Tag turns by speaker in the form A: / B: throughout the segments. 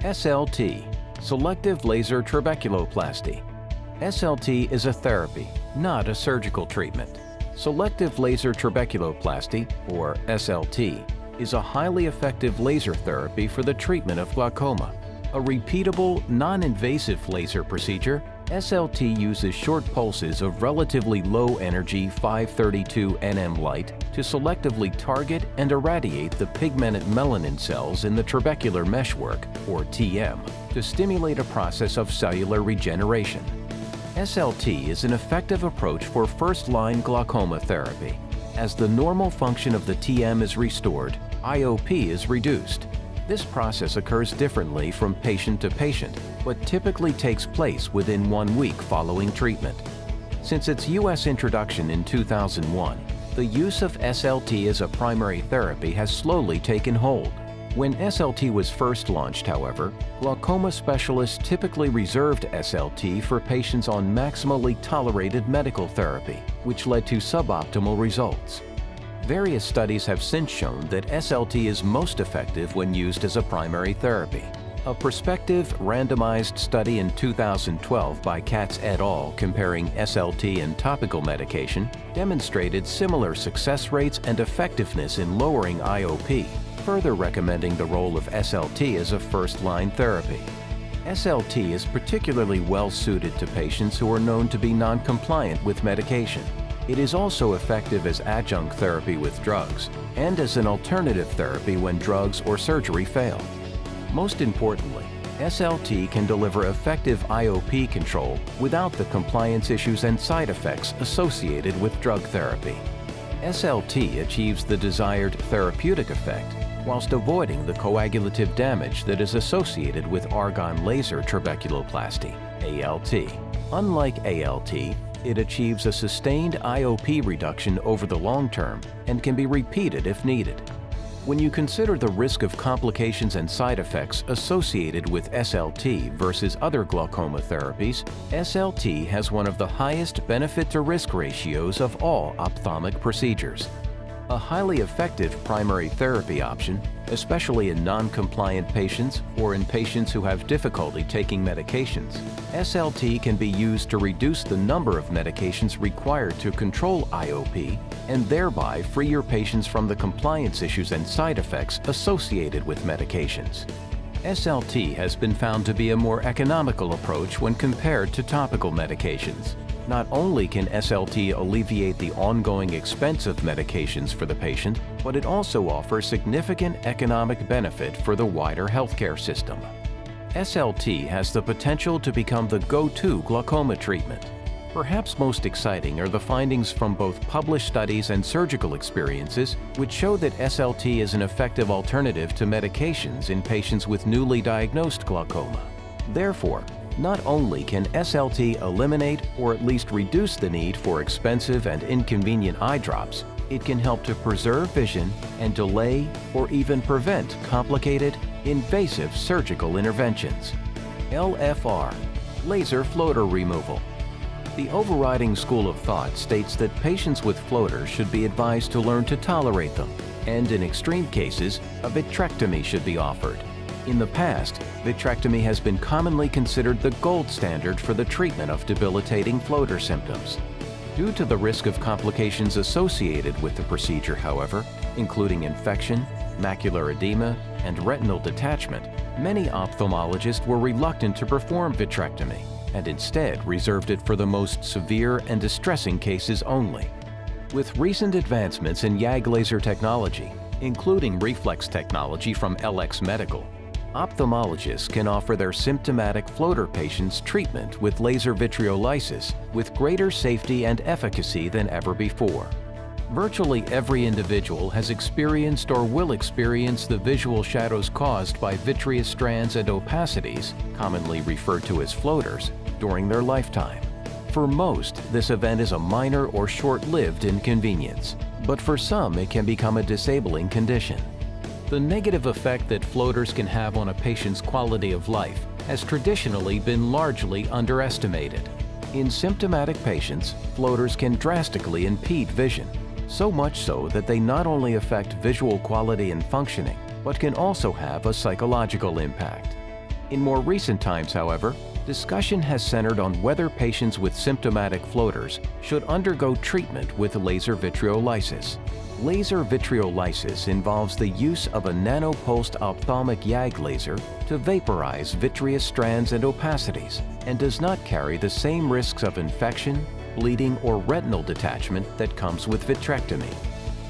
A: SLT, Selective Laser Trabeculoplasty. SLT is a therapy, not a surgical treatment. Selective Laser Trabeculoplasty, or SLT, is a highly effective laser therapy for the treatment of glaucoma. A repeatable, non-invasive laser procedure, SLT uses short pulses of relatively low-energy 532 nm light to selectively target and irradiate the pigmented melanin cells in the trabecular meshwork, or TM, to stimulate a process of cellular regeneration. SLT is an effective approach for first-line glaucoma therapy. As the normal function of the TM is restored, IOP is reduced. This process occurs differently from patient to patient, but typically takes place within 1 week following treatment. Since its U.S. introduction in 2001, the use of SLT as a primary therapy has slowly taken hold. When SLT was first launched, however, glaucoma specialists typically reserved SLT for patients on maximally tolerated medical therapy, which led to suboptimal results. Various studies have since shown that SLT is most effective when used as a primary therapy. A prospective, randomized study in 2012 by Katz et al. Comparing SLT and topical medication demonstrated similar success rates and effectiveness in lowering IOP, further recommending the role of SLT as a first-line therapy. SLT is particularly well suited to patients who are known to be non-compliant with medication. It is also effective as adjunct therapy with drugs and as an alternative therapy when drugs or surgery fail. Most importantly, SLT can deliver effective IOP control without the compliance issues and side effects associated with drug therapy. SLT achieves the desired therapeutic effect whilst avoiding the coagulative damage that is associated with argon laser trabeculoplasty, ALT. Unlike ALT, it achieves a sustained IOP reduction over the long term and can be repeated if needed. When you consider the risk of complications and side effects associated with SLT versus other glaucoma therapies, SLT has one of the highest benefit-to-risk ratios of all ophthalmic procedures. A highly effective primary therapy option, especially in non-compliant patients or in patients who have difficulty taking medications, SLT can be used to reduce the number of medications required to control IOP and thereby free your patients from the compliance issues and side effects associated with medications. SLT has been found to be a more economical approach when compared to topical medications. Not only can SLT alleviate the ongoing expense of medications for the patient, but it also offers significant economic benefit for the wider healthcare system. SLT has the potential to become the go-to glaucoma treatment. Perhaps most exciting are the findings from both published studies and surgical experiences, which show that SLT is an effective alternative to medications in patients with newly diagnosed glaucoma. Therefore, not only can SLT eliminate or at least reduce the need for expensive and inconvenient eye drops, it can help to preserve vision and delay or even prevent complicated, invasive surgical interventions. LFR, laser floater removal. The overriding school of thought states that patients with floaters should be advised to learn to tolerate them, and in extreme cases, a vitrectomy should be offered. In the past, vitrectomy has been commonly considered the gold standard for the treatment of debilitating floater symptoms. Due to the risk of complications associated with the procedure, however, including infection, macular edema, and retinal detachment, many ophthalmologists were reluctant to perform vitrectomy and instead reserved it for the most severe and distressing cases only. With recent advancements in YAG laser technology, including reflex technology from Ellex Medical, ophthalmologists can offer their symptomatic floater patients treatment with laser vitreolysis with greater safety and efficacy than ever before. Virtually every individual has experienced or will experience the visual shadows caused by vitreous strands and opacities, commonly referred to as floaters, during their lifetime. For most, this event is a minor or short-lived inconvenience, but for some it can become a disabling condition. The negative effect that floaters can have on a patient's quality of life has traditionally been largely underestimated. In symptomatic patients, floaters can drastically impede vision, so much so that they not only affect visual quality and functioning, but can also have a psychological impact. In more recent times, however, discussion has centered on whether patients with symptomatic floaters should undergo treatment with laser vitriolysis. Laser vitriolysis involves the use of a nanopulsed ophthalmic YAG laser to vaporize vitreous strands and opacities, and does not carry the same risks of infection, bleeding, or retinal detachment that comes with vitrectomy.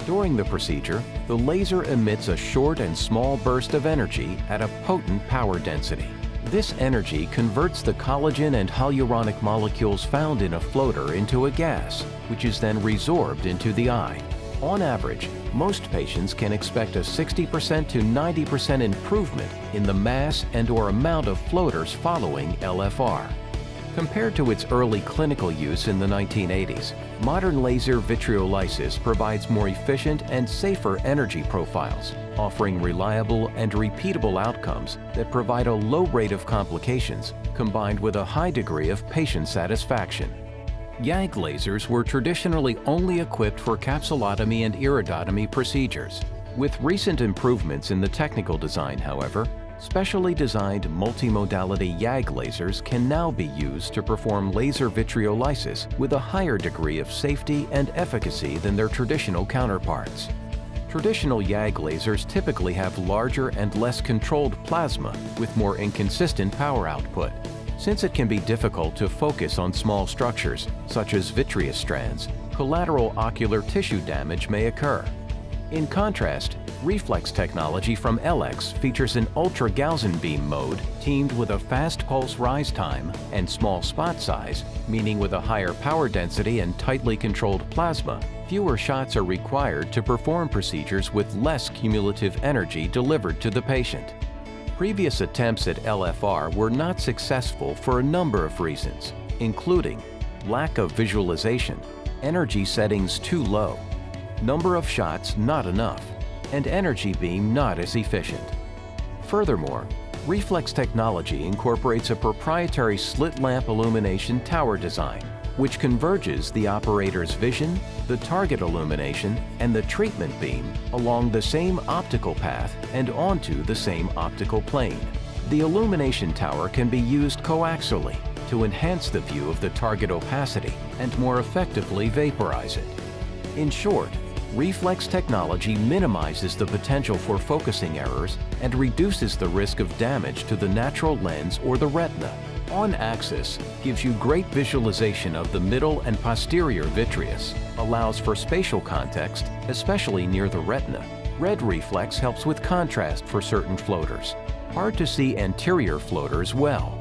A: During the procedure, the laser emits a short and small burst of energy at a potent power density. This energy converts the collagen and hyaluronic molecules found in a floater into a gas, which is then resorbed into the eye. On average, most patients can expect a 60% to 90% improvement in the mass and/or amount of floaters following LFR. Compared to its early clinical use in the 1980s, modern laser vitriolysis provides more efficient and safer energy profiles, offering reliable and repeatable outcomes that provide a low rate of complications combined with a high degree of patient satisfaction. YAG lasers were traditionally only equipped for capsulotomy and iridotomy procedures. With recent improvements in the technical design, however, specially designed multimodality YAG lasers can now be used to perform laser vitriolysis with a higher degree of safety and efficacy than their traditional counterparts. Traditional YAG lasers typically have larger and less controlled plasma with more inconsistent power output. Since it can be difficult to focus on small structures, such as vitreous strands, collateral ocular tissue damage may occur. In contrast, reflex technology from Ellex features an ultra-Gaussian beam mode teamed with a fast pulse rise time and small spot size, meaning with a higher power density and tightly controlled plasma, fewer shots are required to perform procedures with less cumulative energy delivered to the patient. Previous attempts at LFR were not successful for a number of reasons, including lack of visualization, energy settings too low, number of shots not enough, and energy beam not as efficient. Furthermore, reflex technology incorporates a proprietary slit lamp illumination tower design, which converges the operator's vision, the target illumination, and the treatment beam along the same optical path and onto the same optical plane. The illumination tower can be used coaxially to enhance the view of the target opacity and more effectively vaporize it. In short, reflex technology minimizes the potential for focusing errors and reduces the risk of damage to the natural lens or the retina. On-axis gives you great visualization of the middle and posterior vitreous, allows for spatial context, especially near the retina. Red reflex helps with contrast for certain floaters. Hard to see anterior floaters well.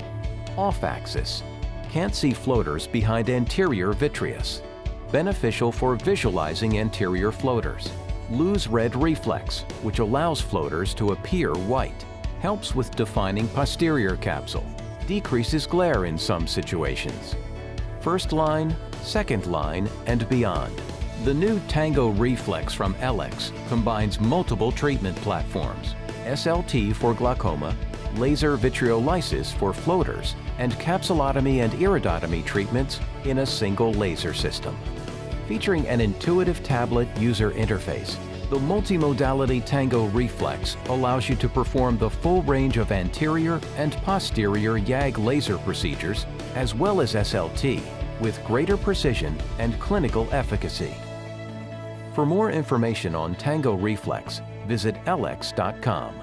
A: Off-axis can't see floaters behind anterior vitreous. Beneficial for visualizing anterior floaters. Lose red reflex, which allows floaters to appear white. Helps with defining posterior capsule. Decreases glare in some situations. First line, second line, and beyond. The new Tango Reflex from Ellex combines multiple treatment platforms, SLT for glaucoma, laser vitriolysis for floaters, and capsulotomy and iridotomy treatments in a single laser system. Featuring an intuitive tablet user interface, the multimodality Tango Reflex allows you to perform the full range of anterior and posterior YAG laser procedures, as well as SLT, with greater precision and clinical efficacy. For more information on Tango Reflex, visit ellex.com.